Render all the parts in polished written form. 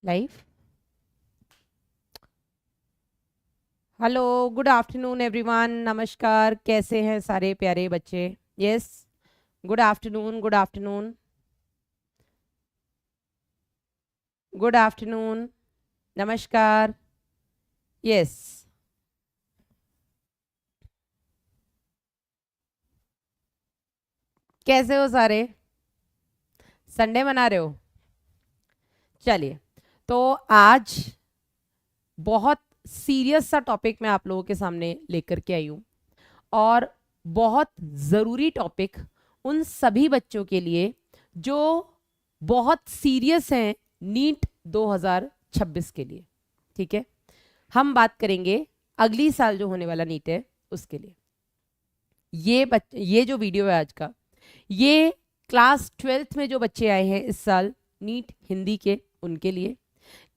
Live. Hello, good afternoon everyone. नमस्कार, कैसे हैं सारे प्यारे बच्चे? Yes, good afternoon, good afternoon, good afternoon, नमस्कार। यस, कैसे हो सारे? संडे मना रहे हो? चलिए, तो आज बहुत सीरियस सा टॉपिक मैं आप लोगों के सामने लेकर के आई हूँ, और बहुत ज़रूरी टॉपिक उन सभी बच्चों के लिए जो बहुत सीरियस हैं नीट 2026 के लिए। ठीक है, हम बात करेंगे अगली साल जो होने वाला नीट है उसके लिए। ये जो वीडियो है आज का, ये क्लास 12th में जो बच्चे आए हैं इस साल नीट हिंदी के, उनके लिए।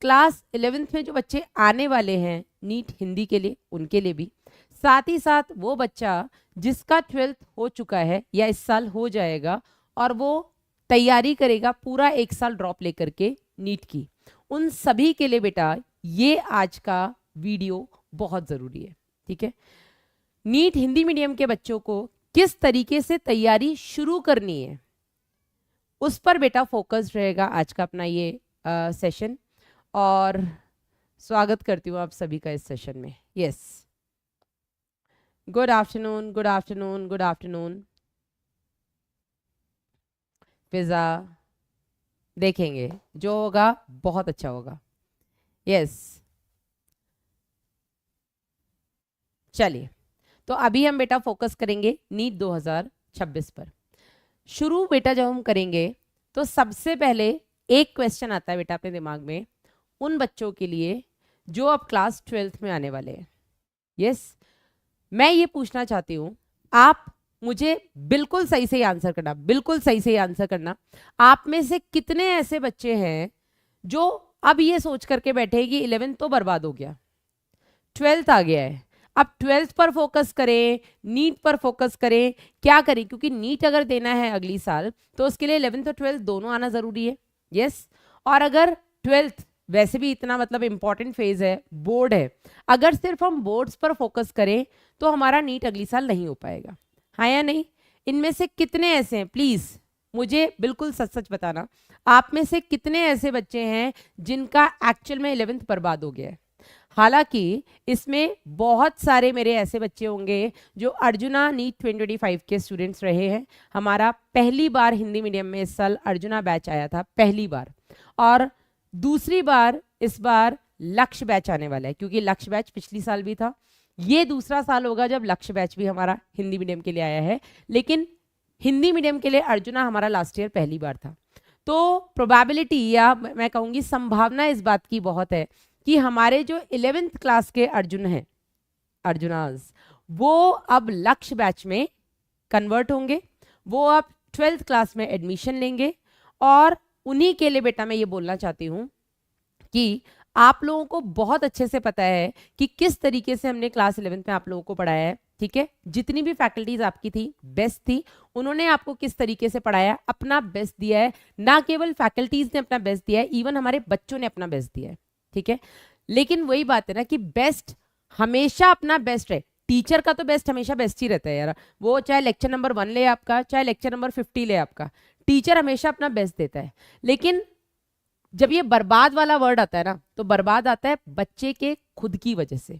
क्लास 11th में जो बच्चे आने वाले हैं नीट हिंदी के लिए, उनके लिए भी। साथ ही साथ वो बच्चा जिसका 12th हो चुका है या इस साल हो जाएगा और वो तैयारी करेगा पूरा एक साल ड्रॉप लेकर के नीट की, उन सभी के लिए बेटा ये आज का वीडियो बहुत ज़रूरी है। ठीक है, नीट हिंदी मीडियम के बच्चों को किस तरीके से तैयारी शुरू करनी है उस पर बेटा फोकस रहेगा आज का अपना ये सेशन। और स्वागत करती हूँ आप सभी का इस सेशन में। Yes, good afternoon, good afternoon, good afternoon. Pizza देखेंगे, जो होगा बहुत अच्छा होगा। यस, चलिए, तो अभी हम बेटा फोकस करेंगे नीट 2026 पर। शुरू बेटा जब हम करेंगे तो सबसे पहले एक क्वेश्चन आता है बेटा अपने दिमाग में उन बच्चों के लिए जो अब क्लास 12th में आने वाले हैं। यस, मैं ये पूछना चाहती हूँ, आप मुझे बिल्कुल सही से आंसर करना, बिल्कुल सही से आंसर करना। आप में से कितने ऐसे बच्चे हैं जो अब ये सोच करके बैठे हैं कि 11th तो बर्बाद हो गया, 12th आ गया है, अब 12th पर फोकस करें, नीट पर फोकस करें, क्या करें? क्योंकि नीट अगर देना है अगली साल तो उसके लिए 11th और 12th दोनों आना जरूरी है। यस, और अगर 12th वैसे भी इतना मतलब इंपॉर्टेंट फेज है, बोर्ड है, अगर सिर्फ हम बोर्ड्स पर फोकस करें तो हमारा नीट अगली साल नहीं हो पाएगा। हाँ या नहीं? इनमें से कितने ऐसे हैं, प्लीज मुझे बिल्कुल सच सच बताना, आप में से कितने ऐसे बच्चे हैं जिनका एक्चुअल में 11th बर्बाद हो गया है? हालांकि इसमें बहुत सारे मेरे ऐसे बच्चे होंगे जो अर्जुना नीट 2025 के स्टूडेंट्स रहे हैं। हमारा पहली बार हिंदी मीडियम में इस साल अर्जुना बैच आया था, पहली बार, और दूसरी बार इस बार लक्ष्य बैच आने वाला है, क्योंकि लक्ष्य बैच पिछली साल भी था। ये दूसरा साल होगा जब लक्ष्य बैच भी हमारा हिंदी मीडियम के लिए आया है, लेकिन हिंदी मीडियम के लिए अर्जुना हमारा लास्ट ईयर पहली बार था। तो प्रोबेबिलिटी या मैं कहूँगी संभावना इस बात की बहुत है कि हमारे जो 11th क्लास के अर्जुन हैं, अर्जुनाज, वो अब लक्ष्य बैच में कन्वर्ट होंगे, वो अब 12th क्लास में एडमिशन लेंगे। और उन्हीं के लिए बेटा मैं ये बोलना चाहती हूँ कि आप लोगों को बहुत अच्छे से पता है कि किस तरीके से हमने क्लास 11th में आप लोगों को पढ़ाया है। ठीक है, जितनी भी फैकल्टीज आपकी थी बेस्ट थी, उन्होंने आपको किस तरीके से पढ़ाया, अपना बेस्ट दिया है। ना केवल फैकल्टीज ने अपना बेस्ट दिया है, इवन हमारे बच्चों ने अपना बेस्ट दिया है। ठीक है, लेकिन वही बात है ना कि बेस्ट हमेशा अपना बेस्ट है। टीचर का तो बेस्ट हमेशा बेस्ट ही रहता है यार, वो चाहे लेक्चर नंबर 1 ले आपका, चाहे लेक्चर नंबर 50 ले आपका, टीचर हमेशा अपना बेस्ट देता है। लेकिन जब ये बर्बाद वाला वर्ड आता है ना, तो बर्बाद आता है बच्चे के खुद की वजह से।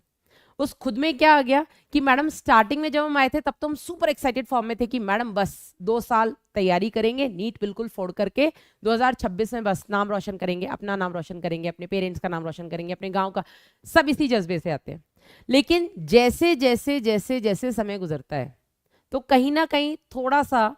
उस खुद में क्या आ गया कि मैडम स्टार्टिंग में जब हम आए थे तब तो हम सुपर एक्साइटेड फॉर्म में थे कि मैडम बस 2 साल तैयारी करेंगे, नीट बिल्कुल फोड़ करके 2026 में बस नाम रोशन करेंगे, अपना नाम रोशन करेंगे, अपने पेरेंट्स का नाम रोशन करेंगे, अपने गांव का। सब इसी जज्बे से आते हैं। लेकिन जैसे जैसे जैसे जैसे समय गुजरता है तो कहीं ना कहीं थोड़ा सा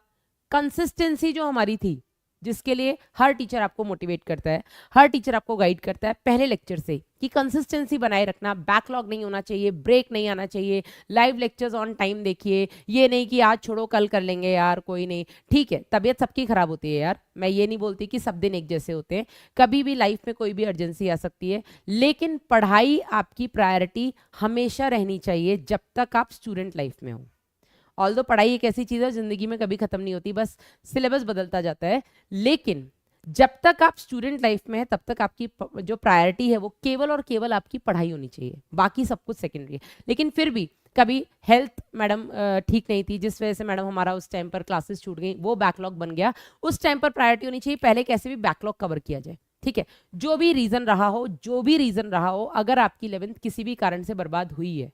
कंसिस्टेंसी जो हमारी थी, जिसके लिए हर टीचर आपको मोटिवेट करता है, हर टीचर आपको गाइड करता है पहले लेक्चर से कि कंसिस्टेंसी बनाए रखना, बैकलॉग नहीं होना चाहिए, ब्रेक नहीं आना चाहिए, लाइव लेक्चर्स ऑन टाइम देखिए, ये नहीं कि आज छोड़ो कल कर लेंगे यार, कोई नहीं। ठीक है, तबीयत सबकी खराब होती है यार, मैं ये नहीं बोलती कि सब दिन एक जैसे होते हैं, कभी भी लाइफ में कोई भी अर्जेंसी आ सकती है, लेकिन पढ़ाई आपकी प्रायोरिटी हमेशा रहनी चाहिए जब तक आप स्टूडेंट लाइफ में हो। ऑल्दो पढ़ाई एक ऐसी चीज़ है जिंदगी में कभी खत्म नहीं होती, बस सिलेबस बदलता जाता है, लेकिन जब तक आप स्टूडेंट लाइफ में है तब तक आपकी जो प्रायोरिटी है वो केवल और केवल आपकी पढ़ाई होनी चाहिए, बाकी सब कुछ सेकेंडरी है। लेकिन फिर भी कभी हेल्थ मैडम ठीक नहीं थी, जिस वजह से मैडम हमारा उस टाइम पर क्लासेस छूट गई, वो बैकलॉग बन गया, उस टाइम पर प्रायोरिटी होनी चाहिए पहले कैसे भी बैकलॉग कवर किया जाए। ठीक है, जो भी रीजन रहा हो, जो भी रीजन रहा हो, अगर आपकी 11th किसी भी कारण से बर्बाद हुई है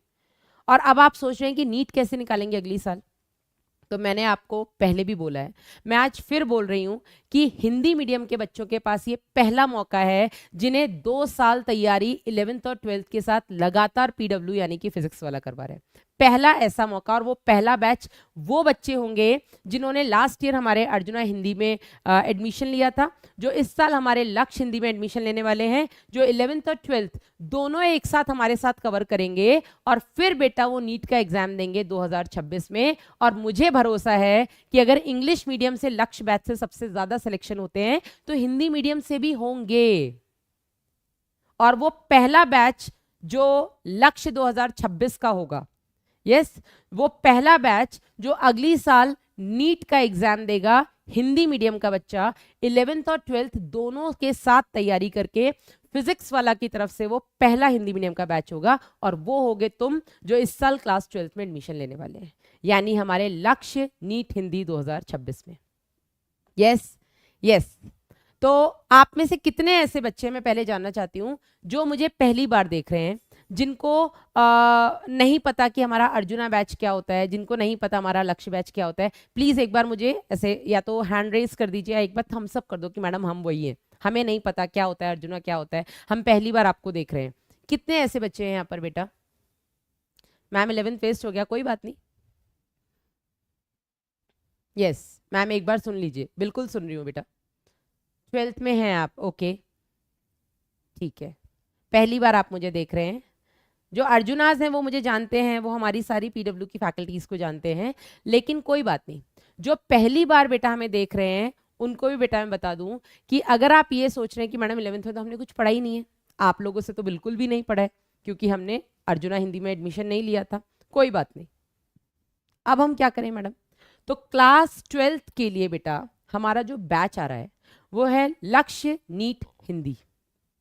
और अब आप सोच रहे हैं कि नीट कैसे निकालेंगे अगली साल, तो मैंने आपको पहले भी बोला है, मैं आज फिर बोल रही हूं कि हिंदी मीडियम के बच्चों के पास ये पहला मौका है जिन्हें 2 साल तैयारी 11th और 12th के साथ लगातार पीडब्ल्यू यानी कि फिजिक्स वाला करवा रहे हैं। पहला ऐसा मौका, और वो पहला बैच वो बच्चे होंगे जिन्होंने लास्ट ईयर हमारे अर्जुना हिंदी में एडमिशन लिया था, जो इस साल हमारे लक्ष्य हिंदी में एडमिशन लेने वाले हैं, जो 11th और 12th दोनों एक साथ हमारे साथ कवर करेंगे और फिर बेटा वो नीट का एग्जाम देंगे 2026 में। और मुझे भरोसा है कि अगर इंग्लिश मीडियम से लक्ष्य बैच से सबसे ज्यादा सिलेक्शन होते हैं तो हिंदी मीडियम से भी होंगे। और वो पहला बैच जो लक्ष्य 2026 का होगा, यस, वो पहला बैच जो अगली साल नीट का एग्जाम देगा, हिंदी मीडियम का बच्चा 11th और 12th दोनों के साथ तैयारी करके फिजिक्स वाला की तरफ से वो पहला हिंदी मीडियम का बैच होगा। और वो होगे तुम जो इस साल क्लास 12th में एडमिशन लेने वाले हैं, यानी हमारे लक्ष्य नीट हिंदी 2026 में। Yes yes. तो आप में से कितने ऐसे बच्चे, मैं पहले जानना चाहती हूं, जो मुझे पहली बार देख रहे हैं, जिनको नहीं पता कि हमारा अर्जुना बैच क्या होता है, जिनको नहीं पता हमारा लक्ष्य बैच क्या होता है, प्लीज एक बार मुझे ऐसे या तो हैंड रेज कर दीजिए या एक बार थम्स अप कर दो कि मैडम हम वही हैं, हमें नहीं पता क्या होता है अर्जुना क्या होता है, हम पहली बार आपको देख रहे हैं। कितने ऐसे बच्चे हैं यहाँ पर बेटा? मैम 11th वेस्ट हो गया, कोई बात नहीं। यस मैम, एक बार सुन लीजिए, बिल्कुल सुन रही हूँ बेटा। 12th में हैं आप, ओके ठीक है, पहली बार आप मुझे देख रहे हैं। जो अर्जुनाज हैं वो मुझे जानते हैं, वो हमारी सारी पीडब्ल्यू की फैकल्टीज को जानते हैं, लेकिन कोई बात नहीं, जो पहली बार बेटा हमें देख रहे हैं उनको भी बेटा मैं बता दूं कि अगर आप ये सोच रहे हैं कि मैडम 11th में तो हमने कुछ पढ़ा ही नहीं है, आप लोगों से तो बिल्कुल भी नहीं पढ़ा है क्योंकि हमने अर्जुना हिंदी में एडमिशन नहीं लिया था, कोई बात नहीं। अब हम क्या करें मैडम? तो क्लास 12th के लिए बेटा हमारा जो बैच आ रहा है वो है लक्ष्य नीट हिंदी।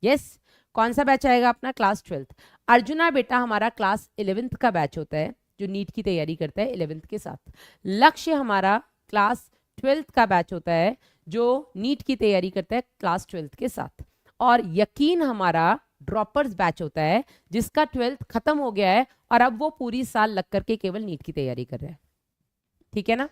यस, कौन सा बैच आएगा अपना? Class 12th। अर्जुना बेटा हमारा क्लास 11th का बैच होता है जो नीट की तैयारी करता है 11th के साथ। लक्ष्य हमारा क्लास 12th का बैच होता है जो नीट की तैयारी करता है क्लास 12th के साथ। और यकीन हमारा ड्रॉपर्स बैच होता है जिसका 12th खत्म हो गया है और अब वो पूरी साल लग करके केवल नीट की तैयारी कर रहा है। ठीक है ना?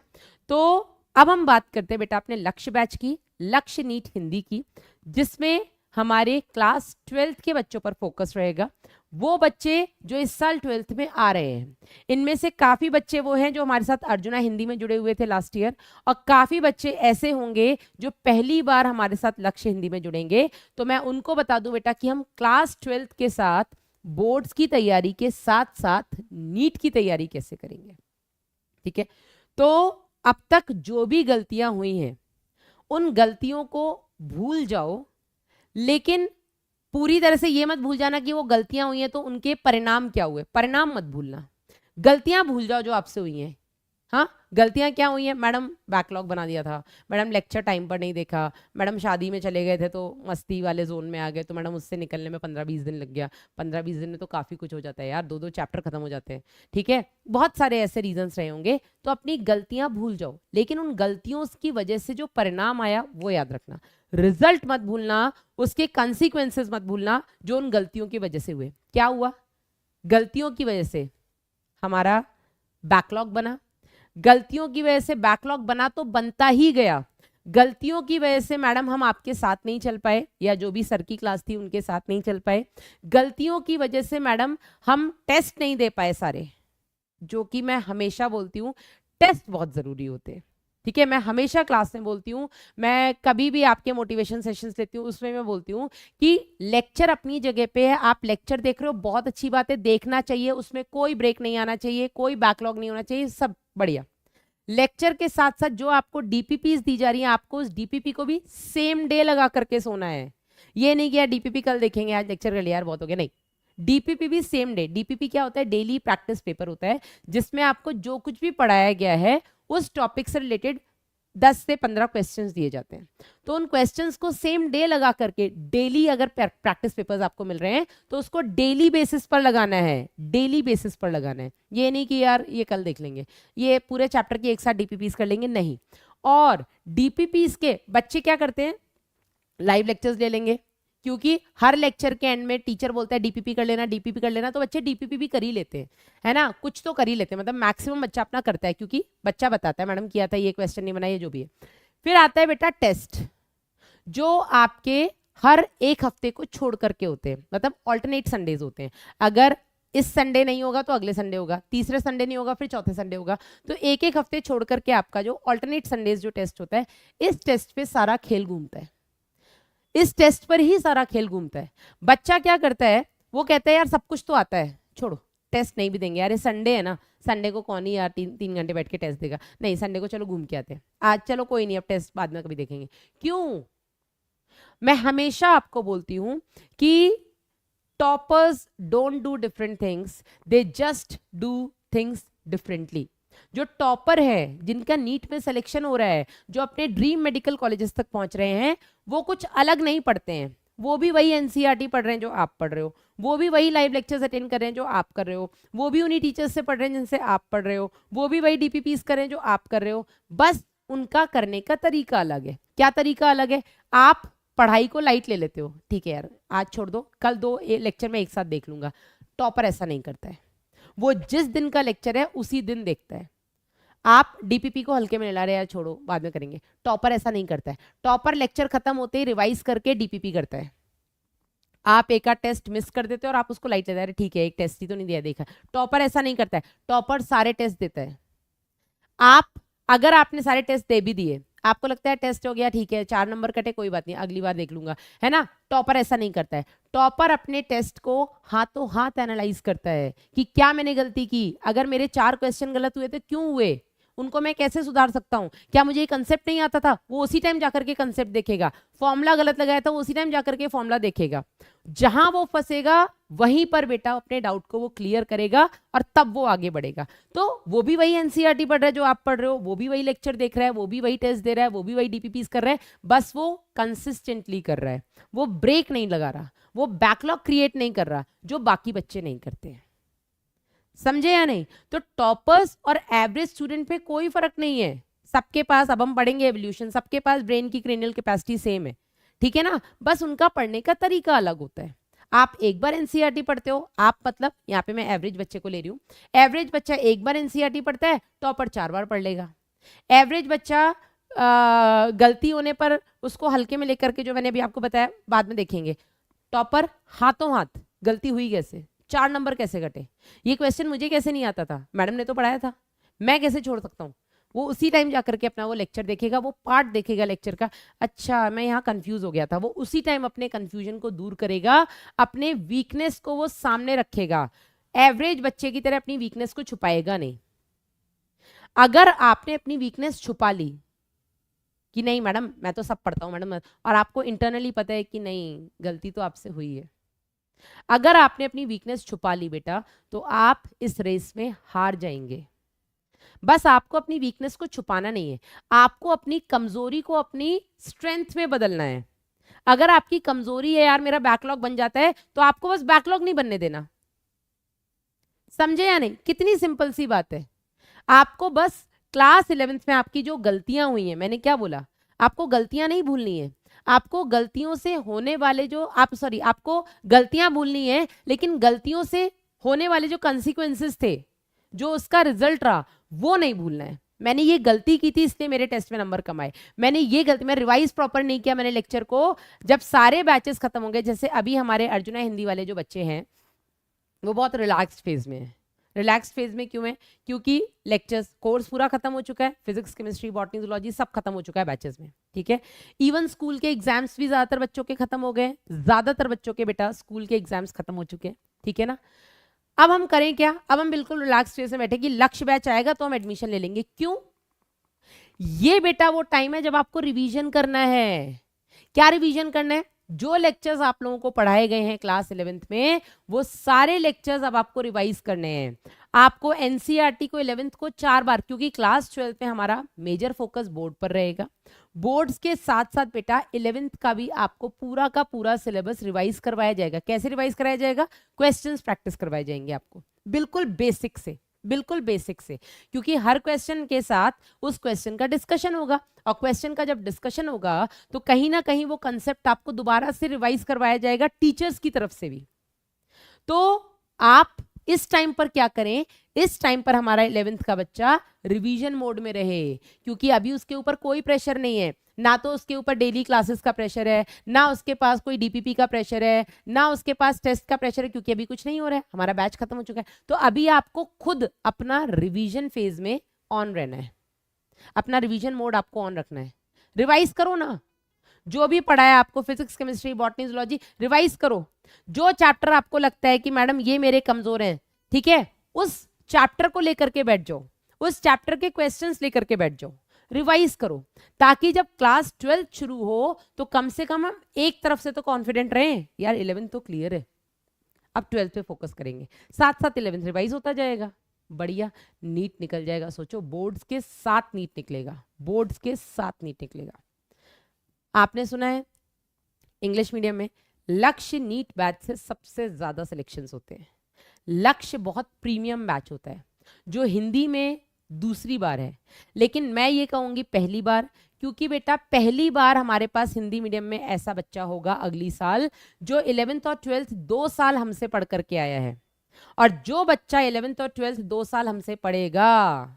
तो अब हम बात करते हैं बेटा अपने लक्ष्य बैच की, लक्ष्य नीट हिंदी की, जिसमें हमारे क्लास 12th के बच्चों पर फोकस रहेगा। वो बच्चे जो इस साल 12th में आ रहे हैं, इनमें से काफी बच्चे वो हैं जो हमारे साथ अर्जुना हिंदी में जुड़े हुए थे लास्ट ईयर, और काफी बच्चे ऐसे होंगे जो पहली बार हमारे साथ लक्ष्य हिंदी में जुड़ेंगे। तो मैं उनको बता दूं बेटा कि हम क्लास 12th के साथ बोर्ड्स की तैयारी के साथ साथ नीट की तैयारी कैसे करेंगे। ठीक है, तो अब तक जो भी गलतियां हुई हैं उन गलतियों को भूल जाओ, लेकिन पूरी तरह से ये मत भूल जाना कि वो गलतियां हुई हैं तो उनके परिणाम क्या हुए, परिणाम मत भूलना, गलतियां भूल जाओ जो आपसे हुई हैं। हाँ, गलतियां क्या हुई हैं? मैडम बैकलॉग बना दिया था, मैडम लेक्चर टाइम पर नहीं देखा, मैडम शादी में चले गए थे तो मस्ती वाले जोन में आ गए, तो मैडम उससे निकलने में 15-20 दिन लग गया। 15-20 दिन में तो काफ़ी कुछ हो जाता है यार, 2-2 चैप्टर खत्म हो जाते हैं। ठीक है, बहुत सारे ऐसे रीजंस रहे होंगे, तो अपनी गलतियां भूल जाओ, लेकिन उन गलतियों की वजह से जो परिणाम आया वो याद रखना। रिजल्ट मत भूलना, उसके कॉन्सिक्वेंसेस मत भूलना जो उन गलतियों की वजह से हुए। क्या हुआ? गलतियों की वजह से हमारा बैकलॉग बना, गलतियों की वजह से बैकलॉग बना तो बनता ही गया, गलतियों की वजह से मैडम हम आपके साथ नहीं चल पाए या जो भी सर की क्लास थी उनके साथ नहीं चल पाए, गलतियों की वजह से मैडम हम टेस्ट नहीं दे पाए सारे, जो कि मैं हमेशा बोलती हूँ टेस्ट बहुत जरूरी होते हैं। ठीक है, मैं हमेशा क्लास में बोलती हूँ, मैं कभी भी आपके मोटिवेशन सेशंस लेती हूँ उसमें मैं बोलती हूँ कि लेक्चर अपनी जगह पे है, आप लेक्चर देख रहे हो बहुत अच्छी बात है, देखना चाहिए, उसमें कोई ब्रेक नहीं आना चाहिए, कोई बैकलॉग नहीं होना चाहिए, सब बढ़िया। लेक्चर के साथ साथ जो आपको डीपीपीज दी जा रही है, आपको उस डीपीपी को भी सेम डे लगा करके सोना है। ये नहीं कि यार डीपीपी कल देखेंगे, आज लेक्चर कर लिया यार बहुत हो गया, नहीं, डीपीपी भी सेम डे। डीपीपी क्या होता है? डेली प्रैक्टिस पेपर होता है जिसमें आपको जो कुछ भी पढ़ाया गया है उस टॉपिक से रिलेटेड 10 से 15 क्वेश्चंस दिए जाते हैं, तो उन क्वेश्चंस को सेम डे लगा करके डेली अगर प्रैक्टिस पेपर्स आपको मिल रहे हैं तो उसको डेली बेसिस पर लगाना है, डेली बेसिस पर लगाना है। ये नहीं कि यार ये कल देख लेंगे, ये पूरे चैप्टर की एक साथ डीपीपीस कर लेंगे, नहीं। और डीपीपीस के बच्चे क्या करते हैं, लाइव लेक्चर्स ले लेंगे, क्योंकि हर लेक्चर के एंड में टीचर बोलता है डीपीपी कर लेना, डीपीपी कर लेना, तो बच्चे डीपीपी भी कर ही लेते हैं, है ना, कुछ तो कर ही लेते हैं, मतलब मैक्सिमम बच्चा अपना करता है, क्योंकि बच्चा बताता है मैडम किया था, ये क्वेश्चन नहीं बनाया, जो भी है। फिर आता है बेटा टेस्ट, जो आपके हर एक हफ्ते को छोड़ करके होते हैं, मतलब ऑल्टरनेट संडेज होते हैं। अगर इस संडे नहीं होगा तो अगले संडे होगा, तीसरे संडे नहीं होगा फिर चौथे संडे होगा, तो एक एक हफ्ते छोड़ करके आपका जो ऑल्टरनेट संडेज जो टेस्ट होता है, इस टेस्ट पे सारा खेल घूमता है, इस टेस्ट पर ही सारा खेल घूमता है। बच्चा क्या करता है, वो कहता है यार सब कुछ तो आता है, छोड़ो टेस्ट नहीं भी देंगे, यार ये संडे है ना, संडे को कौन ही यार 3 घंटे बैठ के टेस्ट देगा, नहीं संडे को चलो घूम के आते हैं, आज चलो कोई नहीं अब टेस्ट बाद में कभी देखेंगे। क्यों? मैं हमेशा आपको बोलती हूं कि toppers don't do different things, they just do things differently. जो टॉपर है, जिनका नीट में सिलेक्शन हो रहा है, जो अपने ड्रीम मेडिकल कॉलेजेस तक पहुंच रहे हैं, वो कुछ अलग नहीं पढ़ते हैं, वो भी वही एनसीईआरटी पढ़ रहे हैं जो आप पढ़ रहे हो, वो भी वही लाइव लेक्चर्स अटेंड कर रहे हैं जो आप कर रहे हो, वो भी उन्हीं टीचर्स से पढ़ रहे हैं जिनसे आप पढ़ रहे हो, वो भी वही डीपीपीस कर रहे हैं जो आप कर रहे हो, बस उनका करने का तरीका अलग है। क्या तरीका अलग है? आप पढ़ाई को लाइट ले लेते हो, ठीक है यार आज छोड़ दो, कल 2 लेक्चर में एक साथ देख लूंगा। टॉपर ऐसा नहीं करता है, वो जिस दिन का लेक्चर है उसी दिन देखता है। आप डीपीपी को हल्के में ला रहे हैं, यार छोड़ो बाद में करेंगे, टॉपर ऐसा नहीं करता है। टॉपर लेक्चर खत्म होते ही रिवाइज करके डीपीपी करता है। आप एक आध टेस्ट मिस कर देते हो और आप उसको लाइट लेते हैं, ठीक है एक टेस्ट ही तो नहीं दिया, देखा। टॉपर ऐसा नहीं करता है, टॉपर सारे टेस्ट देता है। आप अगर आपने सारे टेस्ट दे भी दिए, आपको लगता है टेस्ट हो गया ठीक है, 4 नंबर कटे कोई बात नहीं, अगली बार देख लूंगा, है ना, टॉपर ऐसा नहीं करता है। टॉपर अपने टेस्ट को हाथों हाथ एनालाइज करता है कि क्या मैंने गलती की, अगर मेरे 4 क्वेश्चन गलत हुए तो क्यों हुए, उनको मैं कैसे सुधार सकता हूं, क्या मुझे ये कंसेप्ट नहीं आता था, वो उसी टाइम जाकर के कंसेप्ट देखेगा। फॉर्मूला गलत लगाया था, वो उसी टाइम जाकर के फॉर्मूला देखेगा। जहां वो फंसेगा वहीं पर बेटा अपने डाउट को वो क्लियर करेगा और तब वो आगे बढ़ेगा। तो वो भी वही एनसीईआरटी पढ़ रहा है जो आप पढ़ रहे हो, वो भी वही लेक्चर देख रहा है, वो भी वही टेस्ट दे रहा है, वो भी वही डीपीपीस कर रहा है, बस वो कंसिस्टेंटली कर रहा है, वो ब्रेक नहीं लगा रहा, वो बैकलॉग क्रिएट नहीं कर रहा जो बाकी बच्चे नहीं करते हैं। समझे या नहीं? तो टॉपर्स और एवरेज स्टूडेंट में कोई फर्क नहीं है, सबके पास, अब हम पढ़ेंगे एवोल्यूशन, सबके पास ब्रेन की क्रेनियल कैपेसिटी सेम है, ठीक है ना, बस उनका पढ़ने का तरीका अलग होता है। आप एक बार एनसीईआरटी पढ़ते हो, आप मतलब यहाँ पे मैं एवरेज बच्चे को ले रही हूँ, एवरेज बच्चा एक बार एनसीईआरटी पढ़ता है, टॉपर 4 बार पढ़ लेगा। एवरेज बच्चा गलती होने पर उसको हल्के में लेकर के, जो मैंने अभी आपको बताया, बाद में देखेंगे। टॉपर हाथों हाथ गलती हुई कैसे, 4 नंबर कैसे कटे, ये क्वेश्चन मुझे कैसे नहीं आता था, मैडम ने तो पढ़ाया था, मैं कैसे छोड़ सकता हूँ। वो उसी टाइम जाकर के अपना वो लेक्चर देखेगा, वो पार्ट देखेगा लेक्चर का, अच्छा मैं यहाँ कंफ्यूज हो गया था, वो उसी टाइम अपने कंफ्यूजन को दूर करेगा, अपने वीकनेस को वो सामने रखेगा। एवरेज बच्चे की तरह अपनी वीकनेस को छुपाएगा नहीं। अगर आपने अपनी वीकनेस छुपा ली कि नहीं मैडम मैं तो सब पढ़ता हूँ मैडम, और आपको इंटरनली पता है कि नहीं गलती तो आपसे हुई है, अगर आपने अपनी वीकनेस छुपा ली बेटा, तो आप इस रेस में हार जाएंगे। बस आपको अपनी वीकनेस को छुपाना नहीं है, आपको अपनी कमजोरी को अपनी स्ट्रेंथ में बदलना है। अगर आपकी कमजोरी है यार मेरा बैकलॉग बन जाता है, तो आपको बस बैकलॉग नहीं बनने देना। समझे या नहीं? कितनी सिंपल सी बात है। आपको बस क्लास 11th में आपकी जो गलतियां हुई हैं, मैंने क्या बोला, आपको गलतियां नहीं भूलनी है, आपको गलतियों से होने वाले जो आपको गलतियां भूलनी है, लेकिन गलतियों से होने वाले जो कंसिक्वेंसेस थे, जो उसका रिजल्ट रहा, वो नहीं भूलना है। मैंने ये गलती की थी इसलिए मेरे टेस्ट में नंबर कम आए, मैंने ये गलती, मैं रिवाइज प्रॉपर नहीं किया मैंने लेक्चर को। जब सारे बैचेस खत्म होंगे, जैसे अभी हमारे अर्जुना हिंदी वाले जो बच्चे हैं वो बहुत रिलैक्स्ड फेज में है। रिलैक्स फेज में क्यों है? क्योंकि लेक्चर्स कोर्स पूरा खत्म हो चुका है, फिजिक्स केमिस्ट्री बॉटनी जूलॉजी सब खत्म हो चुका है बैचेस में, ठीक है। इवन स्कूल के एग्जाम्स भी ज्यादातर बच्चों के खत्म हो गए, ज्यादातर बच्चों के बेटा स्कूल के एग्जाम्स खत्म हो चुके हैं, ठीक है ना। अब हम करें क्या? अब हम बिल्कुल रिलैक्स फेज में बैठे कि लक्ष्य बैच आएगा तो हम एडमिशन ले लेंगे। क्यों? ये बेटा वो टाइम है जब आपको रिवीजन करना है। क्या रिवीजन करना है? जो लेक्चर्स आप लोगों को पढ़ाए गए हैं क्लास 11th में, वो सारे लेक्चर्स अब आपको रिवाइज करने हैं। आपको एनसीईआरटी को 11th को 4 बार, क्योंकि क्लास 12th में हमारा मेजर फोकस बोर्ड पर रहेगा, बोर्ड्स के साथ साथ बेटा 11th का भी आपको पूरा का पूरा सिलेबस रिवाइज करवाया जाएगा। कैसे रिवाइज कराया जाएगा? क्वेश्चंस प्रैक्टिस करवाए जाएंगे आपको, बिल्कुल बेसिक से, बिल्कुल बेसिक से, क्योंकि हर क्वेश्चन के साथ उस क्वेश्चन का डिस्कशन होगा, और क्वेश्चन का जब डिस्कशन होगा तो कहीं ना कहीं वो कंसेप्ट आपको दोबारा से रिवाइज करवाया जाएगा टीचर्स की तरफ से भी। तो आप इस टाइम पर क्या करें, इस टाइम पर हमारा 11th का बच्चा रिवीजन मोड में रहे, क्योंकि अभी उसके ऊपर कोई प्रेशर नहीं है, ना तो उसके ऊपर डेली क्लासेस का प्रेशर है, ना उसके पास कोई डीपीपी का प्रेशर है, ना उसके पास टेस्ट का प्रेशर है, क्योंकि अभी कुछ नहीं हो रहा है, हमारा बैच खत्म हो चुका है। तो अभी आपको खुद अपना रिवीजन फेज में ऑन रहना है, अपना रिवीजन मोड आपको ऑन रखना है। रिवाइज करो ना, जो भी पढ़ा है आपको, physics, chemistry, botany, zoology, revise करो। जो चैप्टर आपको लगता है कि मैडम ये मेरे कमजोर हैं, ठीक है, उस चैप्टर को लेकर के बैठ जाओ, उस चैप्टर के क्वेश्चंस लेकर के बैठ जाओ, रिवाइज करो, ताकि जब क्लास 12th शुरू हो तो कम से कम हम एक तरफ से तो कॉन्फिडेंट रहें, यार 11th तो क्लियर है, अब 12th पे फोकस करेंगे, साथ साथ 11th रिवाइज होता जाएगा, बढ़िया नीट निकल जाएगा। सोचो बोर्ड्स के साथ नीट निकलेगा, बोर्ड्स के साथ नीट निकलेगा। आपने सुना है इंग्लिश मीडियम में लक्ष्य नीट बैच से सबसे ज्यादा सिलेक्शंस होते हैं, लक्ष्य बहुत प्रीमियम बैच होता है, जो हिंदी में दूसरी बार है, लेकिन मैं ये कहूंगी पहली बार, क्योंकि बेटा पहली बार हमारे पास हिंदी मीडियम में ऐसा बच्चा होगा अगली साल जो 11th और 12th 2 साल हमसे पढ़ करके आया है, और जो बच्चा 11th और 12th 2 साल हमसे पढ़ेगा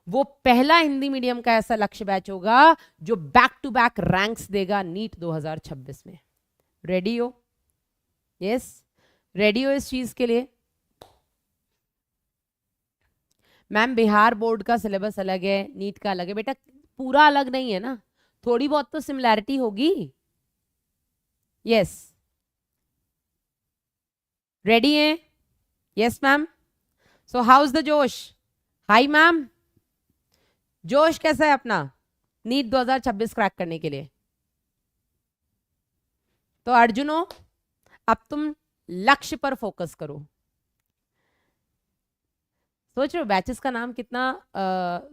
वो पहला हिंदी मीडियम का ऐसा लक्ष्य बैच होगा जो बैक टू बैक रैंक्स देगा नीट 2026 में। रेडी हो? यस, रेडी हो इस चीज के लिए? मैम बिहार बोर्ड का सिलेबस अलग है, नीट का अलग है, बेटा पूरा अलग नहीं है ना, थोड़ी बहुत तो सिमिलैरिटी होगी। यस, रेडी है? Yes ma'am. So how is the जोश? हाई मैम, जोश कैसा है अपना नीट 2026 क्रैक करने के लिए? तो अर्जुनो अब तुम लक्ष्य पर फोकस करो। सोच रहे हो बैचेस का नाम कितना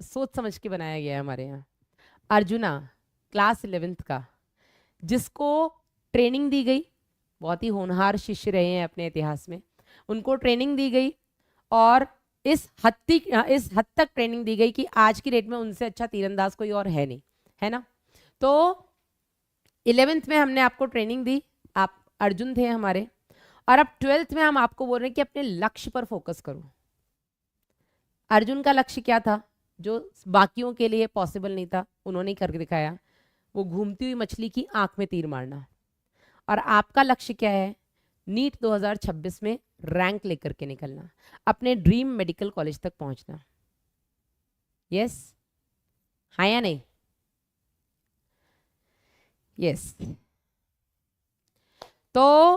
सोच समझ के बनाया गया है हमारे यहाँ। अर्जुना क्लास 11th का, जिसको ट्रेनिंग दी गई, बहुत ही होनहार शिष्य रहे हैं अपने इतिहास में, उनको ट्रेनिंग दी गई, और इस हद तक ट्रेनिंग दी गई कि आज की डेट में उनसे अच्छा तीरंदाज कोई और है नहीं, है ना। तो 11th में हमने आपको ट्रेनिंग दी, आप अर्जुन थे हमारे, और अब 12th में हम आपको बोल रहे हैं कि अपने लक्ष्य पर फोकस करो। अर्जुन का लक्ष्य क्या था जो बाकियों के लिए पॉसिबल नहीं था, उन्होंने करके दिखाया, वो घूमती हुई मछली की आंख में तीर मारना। और आपका लक्ष्य क्या है? नीट 2026 में रैंक लेकर के निकलना, अपने ड्रीम मेडिकल कॉलेज तक पहुंचना। यस, हाँ या नहीं? यस। तो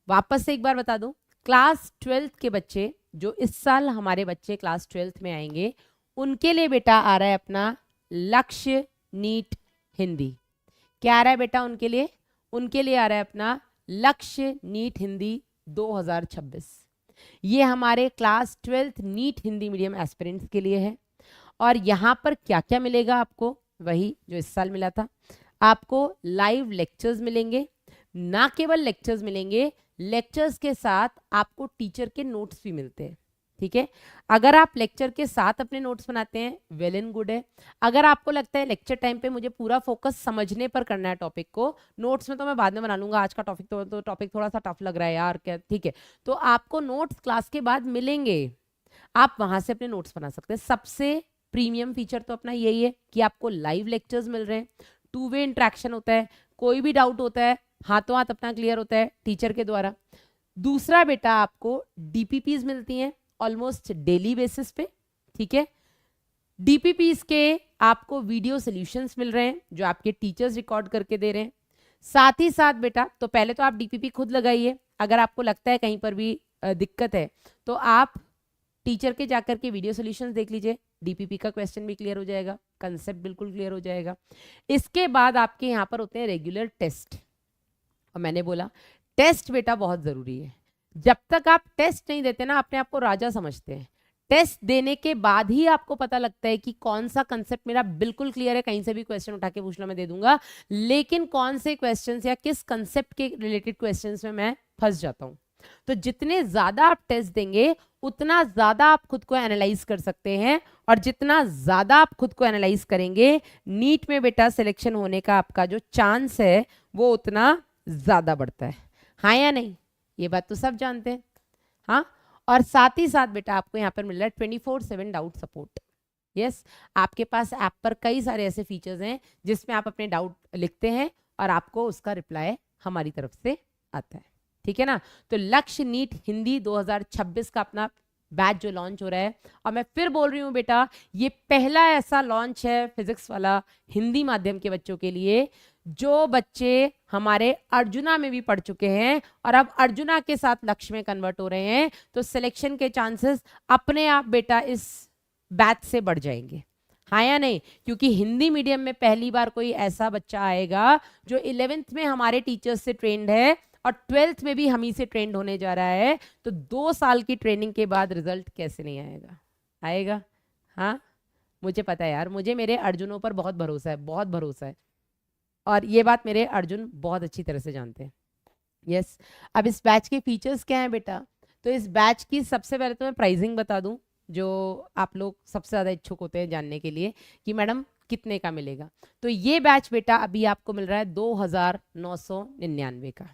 वापस से एक बार बता दूं, क्लास 12th के बच्चे जो इस साल हमारे बच्चे क्लास 12th में आएंगे, उनके लिए बेटा आ रहा है अपना लक्ष्य नीट हिंदी। क्या आ रहा है बेटा उनके लिए? उनके लिए आ रहा है अपना लक्ष्य नीट हिंदी 2026। ये हमारे class 12th NEET Hindi medium aspirants के लिए है। और यहाँ पर क्या क्या मिलेगा आपको? वही जो इस साल मिला था, आपको लाइव लेक्चर्स मिलेंगे, ना केवल लेक्चर्स मिलेंगे, लेक्चर्स के साथ आपको टीचर के नोट्स भी मिलते हैं, ठीक है। अगर आप लेक्चर के साथ अपने नोट्स बनाते हैं, वेल एंड गुड है। अगर आपको लगता है लेक्चर टाइम पे मुझे पूरा फोकस समझने पर करना है टॉपिक को, नोट्स में तो मैं बाद में बना लूंगा, आज का टॉपिक थोड़ा सा टफ लग रहा है यार, क्या, ठीक है, तो आपको नोट्स क्लास के बाद मिलेंगे, आप वहां से अपने नोट्स बना सकते हैं। सबसे प्रीमियम फीचर तो अपना यही है कि आपको लाइव लेक्चर्स मिल रहे हैं, 2 वे इंटरेक्शन होता है, कोई भी डाउट होता है हाथों हाथ अपना क्लियर होता है टीचर के द्वारा। दूसरा बेटा आपको डीपीपीज मिलती हैं ऑलमोस्ट डेली बेसिस पे, ठीक है। डीपीपीज के आपको वीडियो सॉल्यूशंस मिल रहे हैं जो आपके टीचर्स रिकॉर्ड करके दे रहे हैं। साथ ही साथ बेटा, तो पहले तो आप डीपीपी खुद लगाइए, अगर आपको लगता है कहीं पर भी दिक्कत है तो आप टीचर के जाकर के वीडियो सॉल्यूशंस देख लीजिए, डीपीपी का क्वेश्चन भी क्लियर हो जाएगा, कंसेप्ट बिल्कुल क्लियर हो जाएगा। इसके बाद आपके यहाँ पर होते हैं रेगुलर टेस्ट, और मैंने बोला टेस्ट बेटा बहुत जरूरी है। जब तक आप टेस्ट नहीं देते ना, अपने आप को राजा समझते हैं। टेस्ट देने के बाद ही आपको पता लगता है कि कौन सा कंसेप्ट मेरा बिल्कुल क्लियर है, कहीं से भी क्वेश्चन उठा के पूछ लो मैं दे दूंगा, लेकिन कौन से क्वेश्चंस या किस कंसेप्ट के रिलेटेड क्वेश्चंस में मैं फंस जाता हूं। तो जितने ज्यादा आप टेस्ट देंगे उतना ज्यादा आप खुद को एनालाइज कर सकते हैं, और जितना ज्यादा आप खुद को एनालाइज करेंगे नीट में बेटा सिलेक्शन होने का आपका जो चांस है वो उतना ज्यादा बढ़ता है। हाँ या नहीं, ये बात तो सब जानते हैं। हाँ, और साथ ही साथ बेटा आपको यहाँ पर मिल रहा है 24/7 डाउट सपोर्ट। यस, आपके पास ऐप पर कई सारे ऐसे फीचर्स हैं जिसमें आप अपने डाउट लिखते हैं और आपको उसका रिप्लाई हमारी तरफ से आता है। ठीक है ना। तो लक्ष्य नीट हिंदी 2026 का अपना बैच जो लॉन्च हो रहा है, और मैं फिर बोल रही हूँ बेटा ये पहला ऐसा लॉन्च है फिजिक्स वाला हिंदी माध्यम के बच्चों के लिए जो बच्चे हमारे अर्जुना में भी पढ़ चुके हैं और अब अर्जुना के साथ लक्ष्य में कन्वर्ट हो रहे हैं। तो सिलेक्शन के चांसेस अपने आप बेटा इस बैच से बढ़ जाएंगे। हाँ या नहीं, क्योंकि हिंदी मीडियम में पहली बार कोई ऐसा बच्चा आएगा जो 11th में हमारे टीचर्स से ट्रेंड है और 12th में भी हम ही से ट्रेंड होने जा रहा है। तो 2 साल की ट्रेनिंग के बाद रिजल्ट कैसे नहीं आएगा, आएगा। हाँ, मुझे पता है यार, मुझे मेरे अर्जुनों पर बहुत भरोसा है, बहुत भरोसा है, और ये बात मेरे अर्जुन बहुत अच्छी तरह से जानते हैं। यस, अब इस बैच के फीचर्स क्या हैं बेटा। तो इस बैच की सबसे पहले तो मैं प्राइसिंग बता दूं, जो आप लोग सबसे ज़्यादा इच्छुक होते हैं जानने के लिए कि मैडम कितने का मिलेगा। तो ये बैच बेटा अभी आपको मिल रहा है 2,999 का।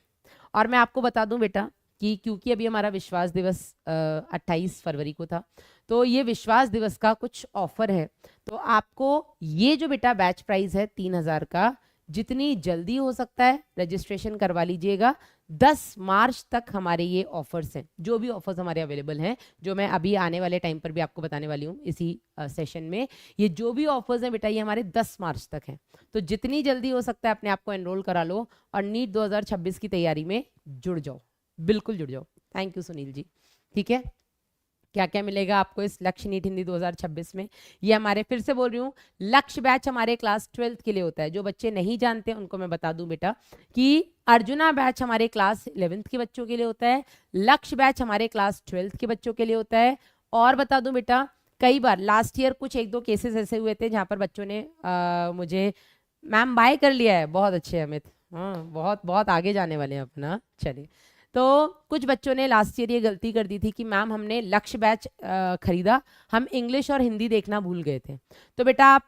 और मैं आपको बता दूं बेटा कि क्योंकि अभी हमारा विश्वास दिवस 28 फरवरी को था, तो ये विश्वास दिवस का कुछ ऑफर है। तो आपको ये जो बेटा बैच प्राइस है 3,000 का, जितनी जल्दी हो सकता है रजिस्ट्रेशन करवा लीजिएगा। 10 मार्च तक हमारे ये ऑफर्स हैं, जो भी ऑफर्स हमारे अवेलेबल हैं, जो मैं अभी आने वाले टाइम पर भी आपको बताने वाली हूँ इसी सेशन में। ये जो भी ऑफर्स हैं बेटा ये हमारे 10 मार्च तक हैं। तो जितनी जल्दी हो सकता है अपने आप को एनरोल करा लो और नीट 2026 की तैयारी में जुड़ जाओ, बिल्कुल जुड़ जाओ। Thank you Sunil ji. ठीक है, क्या क्या मिलेगा आपको इस लक्ष्य नीट हिंदी 2026 में। ये हमारे, फिर से बोल रही हूँ, लक्ष्य बैच हमारे क्लास 12th के लिए होता है। जो बच्चे नहीं जानते उनको मैं बता दूं बेटा कि अर्जुना बैच हमारे क्लास 11th के बच्चों के लिए होता है, लक्ष्य बैच हमारे क्लास 12th के बच्चों के लिए होता है। और बता दूं बेटा, कई बार लास्ट ईयर कुछ 1-2 केसेस ऐसे हुए थे जहाँ पर बच्चों ने मुझे मैम बाय कर लिया है। बहुत अच्छे अमित, हाँ बहुत बहुत आगे जाने वाले हैं अपना। चलिए, तो कुछ बच्चों ने लास्ट ईयर ये गलती कर दी थी कि मैम हमने लक्ष्य बैच खरीदा, हम इंग्लिश और हिंदी देखना भूल गए थे। तो बेटा आप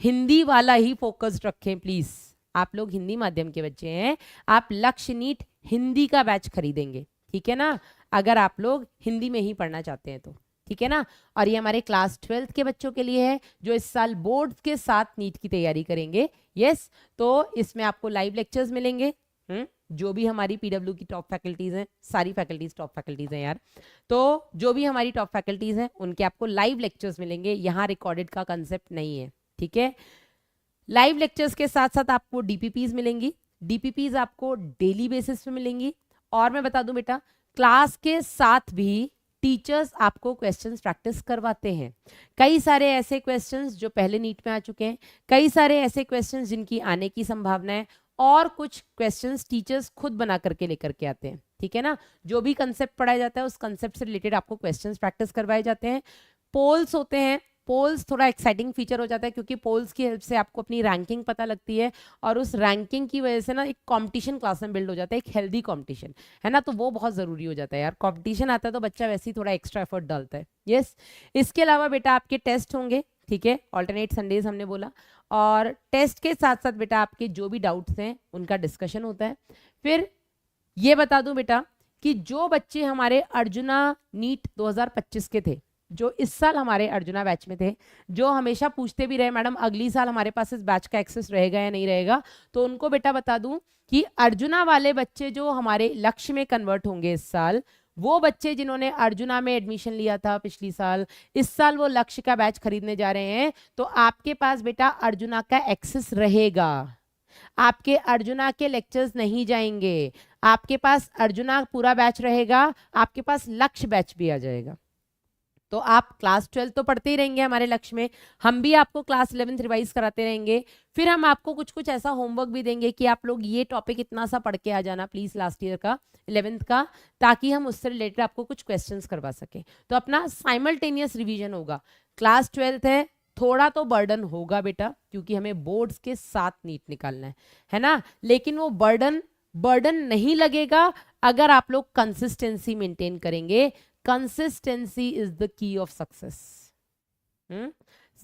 हिंदी वाला ही फोकस्ड रखें प्लीज। आप लोग हिंदी माध्यम के बच्चे हैं, आप लक्ष्य नीट हिंदी का बैच खरीदेंगे, ठीक है ना, अगर आप लोग हिंदी में ही पढ़ना चाहते हैं तो, ठीक है ना। और ये हमारे क्लास 12th के बच्चों के लिए है जो इस साल बोर्ड के साथ नीट की तैयारी करेंगे। यस, तो इसमें आपको लाइव लेक्चर्स मिलेंगे। जो भी हमारी पीडब्ल्यू की टॉप फैकल्टीज हैं, सारी फैकल्टीज टॉप फैकल्टीज हैं यार, तो जो भी हमारी टॉप फैकल्टीज हैं उनके आपको लाइव लेक्चर्स मिलेंगे। यहाँ रिकॉर्डेड का कंसेप्ट नहीं है, ठीक है। लाइव लेक्चर्स के साथ साथ आपको डीपीपीज मिलेंगी। डीपीपीज आपको डेली बेसिस पे मिलेंगी। और मैं बता दूं बेटा, क्लास के साथ भी टीचर्स आपको क्वेश्चंस प्रैक्टिस करवाते हैं। कई सारे ऐसे क्वेश्चंस जो पहले नीट में आ चुके हैं, कई सारे ऐसे क्वेश्चंस जिनकी आने की संभावना है, और कुछ क्वेश्चंस टीचर्स खुद बना करके लेकर के आते हैं, ठीक है ना। जो भी कंसेप्ट पढ़ाया जाता है उस कंसेप्ट से रिलेटेड आपको क्वेश्चंस प्रैक्टिस करवाए जाते हैं। पोल्स होते हैं, पोल्स थोड़ा एक्साइटिंग फीचर हो जाता है क्योंकि पोल्स की हेल्प से आपको अपनी रैंकिंग पता लगती है, और उस रैंकिंग की वजह से ना एक कंपटीशन क्लास में बिल्ड हो जाता है, एक हेल्दी कंपटीशन, है ना। तो वो बहुत ज़रूरी हो जाता है यार, कंपटीशन आता है तो बच्चा वैसे ही थोड़ा एक्स्ट्रा एफर्ट डालता है। यस, इसके अलावा बेटा आपके टेस्ट होंगे, ठीक है, ऑल्टरनेट संडेज हमने बोला, और टेस्ट के साथ साथ बेटा आपके जो भी डाउट्स हैं उनका डिस्कशन होता है। फिर ये बता दूं बेटा कि जो बच्चे हमारे अर्जुना नीट 2025 के थे, जो इस साल हमारे अर्जुना बैच में थे, जो हमेशा पूछते भी रहे मैडम अगली साल हमारे पास इस बैच का एक्सेस रहेगा या नहीं रहेगा, तो उनको बेटा बता दूं कि अर्जुना वाले बच्चे जो हमारे लक्ष्य में कन्वर्ट होंगे इस साल, वो बच्चे जिन्होंने अर्जुना में एडमिशन लिया था पिछली साल, इस साल वो लक्ष्य का बैच खरीदने जा रहे हैं, तो आपके पास बेटा अर्जुना का एक्सेस रहेगा। आपके अर्जुना के लेक्चर्स नहीं जाएंगे, आपके पास अर्जुना पूरा बैच रहेगा, आपके पास लक्ष्य बैच भी आ जाएगा। तो आप क्लास 12 तो पढ़ते ही रहेंगे हमारे लक्ष्य में, हम भी आपको क्लास 11 रिवाइज कराते रहेंगे। फिर हम आपको कुछ कुछ ऐसा होमवर्क भी देंगे कि आप लोग ये टॉपिक इतना सा पढ़ के आ जाना प्लीज लास्ट ईयर का 11th का, ताकि हम उससे रिलेटेड आपको कुछ क्वेश्चंस करवा सकें। तो अपना साइमल्टेनियस रिवीजन होगा। क्लास 12th है, थोड़ा तो बर्डन होगा बेटा, क्योंकि हमें बोर्ड्स के साथ नीट निकालना है ना, लेकिन वो बर्डन नहीं लगेगा अगर आप लोग कंसिस्टेंसी मेंटेन करेंगे। Consistency is the key of success.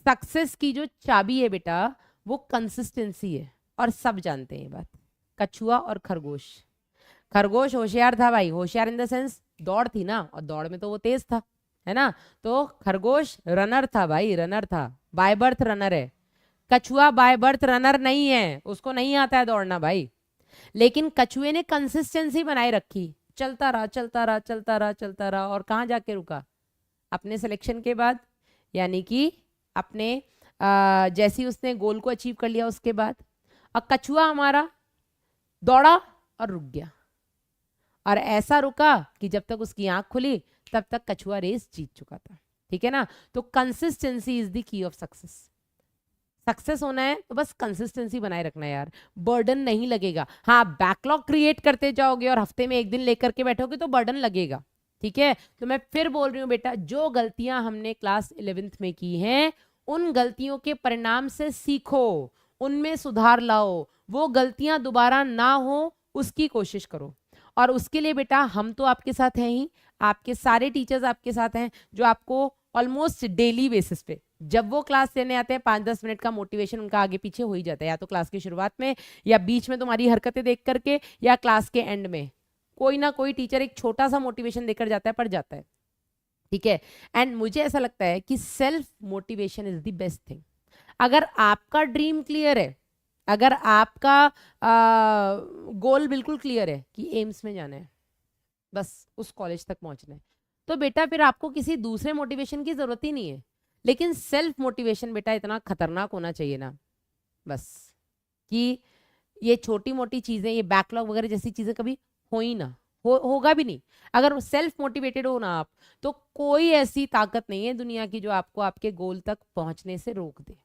Success की जो चाबी है बेटा वो कंसिस्टेंसी है, और सब जानते हैं ये बात। कछुआ और खरगोश, खरगोश होशियार था भाई, होशियार इन द सेंस दौड़ थी ना, और दौड़ में तो वो तेज था, है ना। तो खरगोश रनर था भाई, रनर था, बाय बर्थ रनर है। कछुआ बाय बर्थ रनर नहीं है, उसको नहीं आता है दौड़ना भाई, लेकिन कछुए ने कंसिस्टेंसी बनाए रखी, चलता रहा चलता रहा चलता रहा चलता रहा, और कहाँ जाके रुका, अपने सिलेक्शन के बाद, यानी कि अपने जैसे ही उसने गोल को अचीव कर लिया उसके बाद। और कछुआ हमारा दौड़ा और रुक गया, और ऐसा रुका कि जब तक उसकी आंख खुली तब तक कछुआ रेस जीत चुका था, ठीक है ना। तो consistency is the key of success. Success होना है तो बस कंसिस्टेंसी बनाए रखना है यार, बर्डन नहीं लगेगा। हाँ, बैकलॉग क्रिएट करते जाओगे और हफ्ते में एक दिन लेकर के बैठोगे तो बर्डन लगेगा, ठीक है। तो मैं फिर बोल रही हूँ बेटा, जो गलतियां हमने क्लास 11th में की हैं उन गलतियों के परिणाम से सीखो, उनमें सुधार लाओ, वो गलतियां दोबारा ना हो उसकी कोशिश करो। और उसके लिए बेटा हम तो आपके साथ हैं ही, आपके सारे टीचर्स आपके साथ हैं, जो आपको ऑलमोस्ट डेली बेसिस पे जब वो क्लास लेने आते हैं 5-10 मिनट का मोटिवेशन उनका आगे पीछे हो ही जाता है, या तो क्लास की शुरुआत में, या बीच में तुम्हारी हरकतें देख करके, या क्लास के एंड में कोई ना कोई टीचर एक छोटा सा मोटिवेशन देकर जाता है, पढ़ जाता है, ठीक है। एंड मुझे ऐसा लगता है कि self motivation is the best thing. अगर आपका ड्रीम क्लियर है, अगर आपका गोल बिल्कुल क्लियर है कि एम्स में जाना है, बस उस कॉलेज तक पहुंचना है, तो बेटा फिर आपको किसी दूसरे मोटिवेशन की जरूरत ही नहीं है। लेकिन सेल्फ मोटिवेशन बेटा इतना खतरनाक होना चाहिए ना, बस कि ये छोटी मोटी चीजें, ये बैकलॉग वगैरह जैसी चीजें कभी हो ही ना, होगा भी नहीं। अगर सेल्फ मोटिवेटेड हो ना आप, तो कोई ऐसी ताकत नहीं है दुनिया की जो आपको आपके गोल तक पहुंचने से रोक दे,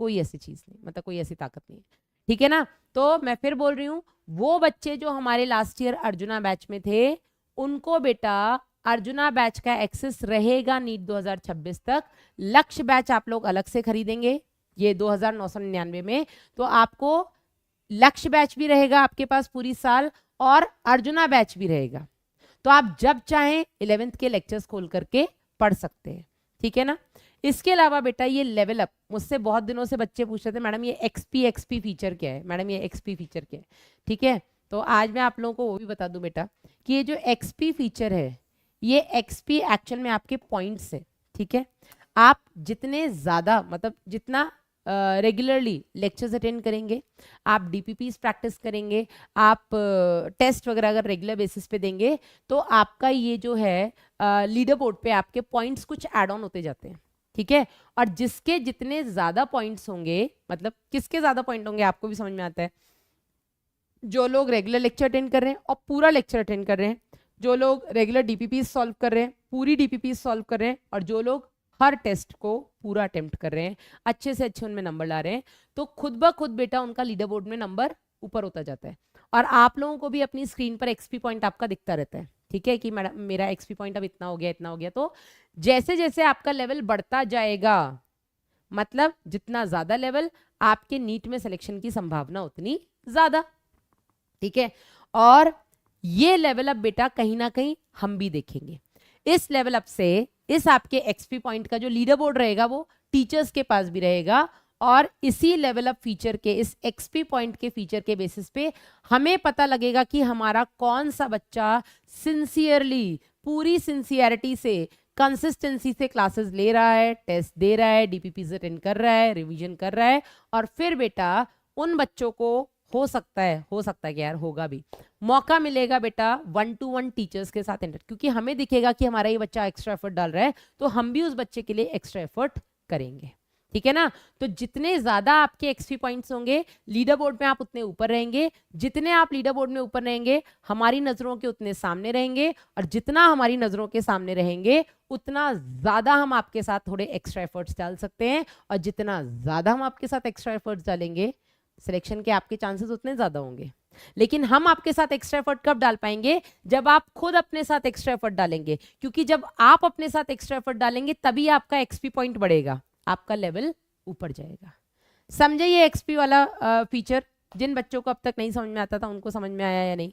कोई ऐसी चीज नहीं, मतलब कोई ऐसी ताकत नहीं है, ठीक है ना। तो मैं फिर बोल रही हूँ, वो बच्चे जो हमारे लास्ट ईयर अर्जुना बैच में थे, उनको बेटा अर्जुना बैच का एक्सेस रहेगा नीट 2026 तक। लक्ष्य बैच आप लोग अलग से खरीदेंगे ये 2999 में, तो आपको लक्ष्य बैच भी रहेगा आपके पास पूरी साल, और अर्जुना बैच भी रहेगा। तो आप जब चाहें 11th के लेक्चर्स खोल करके पढ़ सकते हैं, ठीक है ना। इसके अलावा बेटा ये लेवल अप, मुझसे बहुत दिनों से बच्चे पूछ रहे थे मैडम ये एक्सपी फीचर क्या है, मैडम ये एक्सपी फीचर क्या है, ठीक है। तो आज मैं आप लोगों को वो भी बता दूं बेटा कि ये जो एक्सपी फीचर है, ये एक्सपी एक्चुअल में आपके पॉइंट्स है, ठीक है। आप जितने ज्यादा, मतलब जितना रेगुलरली लेक्चर्स अटेंड करेंगे, आप डीपीपीस प्रैक्टिस करेंगे, आप टेस्ट वगैरह अगर रेगुलर बेसिस पे देंगे, तो आपका ये जो है लीडर बोर्ड पे आपके पॉइंट्स कुछ ऐड ऑन होते जाते हैं, ठीक है। और जिसके जितने ज्यादा पॉइंट्स होंगे, मतलब किसके ज्यादा पॉइंट होंगे आपको भी समझ में आता है, जो लोग रेगुलर लेक्चर अटेंड कर रहे हैं और पूरा लेक्चर अटेंड कर रहे हैं, जो लोग रेगुलर डीपीपीस सॉल्व कर रहे हैं, पूरी डीपीपीस सॉल्व कर रहे हैं, और जो लोग हर टेस्ट को पूरा अटेम्प्ट कर रहे हैं, अच्छे से अच्छे उनमें नंबर ला रहे हैं, तो खुद ब खुद बेटा उनका लीडर बोर्ड में नंबर ऊपर होता जाता है। और आप लोगों को भी अपनी स्क्रीन पर एक्सपी पॉइंट आपका दिखता रहता है, ठीक है, कि मैडम मेरा एक्सपी पॉइंट अब इतना हो गया, इतना हो गया। तो जैसे जैसे आपका लेवल बढ़ता जाएगा, मतलब जितना ज्यादा लेवल, आपके नीट में सिलेक्शन की संभावना उतनी ज्यादा, ठीक है। और ये लेवल अप बेटा कहीं ना कहीं हम भी देखेंगे। इस लेवल अप से इस आपके एक्सपी पॉइंट का जो लीडर बोर्ड रहेगा वो टीचर्स के पास भी रहेगा, और इसी लेवल अप फीचर के, इस एक्सपी पॉइंट के फीचर के बेसिस पे हमें पता लगेगा कि हमारा कौन सा बच्चा सिंसियरली, पूरी सिंसियरिटी से, कंसिस्टेंसी से क्लासेस ले रहा है, टेस्ट दे रहा है, डीपीपीज अटेंड कर रहा है, रिवीजन कर रहा है। और फिर बेटा उन बच्चों को हो सकता है कि यार होगा भी, मौका मिलेगा बेटा 1-to-1 टीचर्स के साथ इंटर, क्योंकि हमें दिखेगा कि हमारा ये बच्चा एक्स्ट्रा एफर्ट डाल रहा है, तो हम भी उस बच्चे के लिए एक्स्ट्रा एफर्ट करेंगे, ठीक है ना। तो जितने ज्यादा आपके एक्सपी पॉइंट्स होंगे लीडर बोर्ड में आप उतने ऊपर रहेंगे, जितने आप लीडर बोर्ड में ऊपर रहेंगे हमारी नजरों के उतने सामने रहेंगे, और जितना हमारी नजरों के सामने रहेंगे उतना ज्यादा हम आपके साथ थोड़े एक्स्ट्रा एफर्ट्स डाल सकते हैं, और जितना ज्यादा हम आपके साथ एक्स्ट्रा एफर्ट्स डालेंगे सिलेक्शन के आपके चांसेस उतने ज्यादा होंगे। लेकिन हम आपके साथ एक्स्ट्रा एफर्ट कब डाल पाएंगे, जब आप खुद अपने साथ एक्स्ट्रा एफर्ट डालेंगे, क्योंकि जब आप अपने साथ एक्स्ट्रा एफर्ट डालेंगे तभी आपका एक्सपी पॉइंट बढ़ेगा, आपका लेवल ऊपर जाएगा। समझे ये एक्सपी वाला फीचर? जिन बच्चों को अब तक नहीं समझ में आता था उनको समझ में आया या नहीं?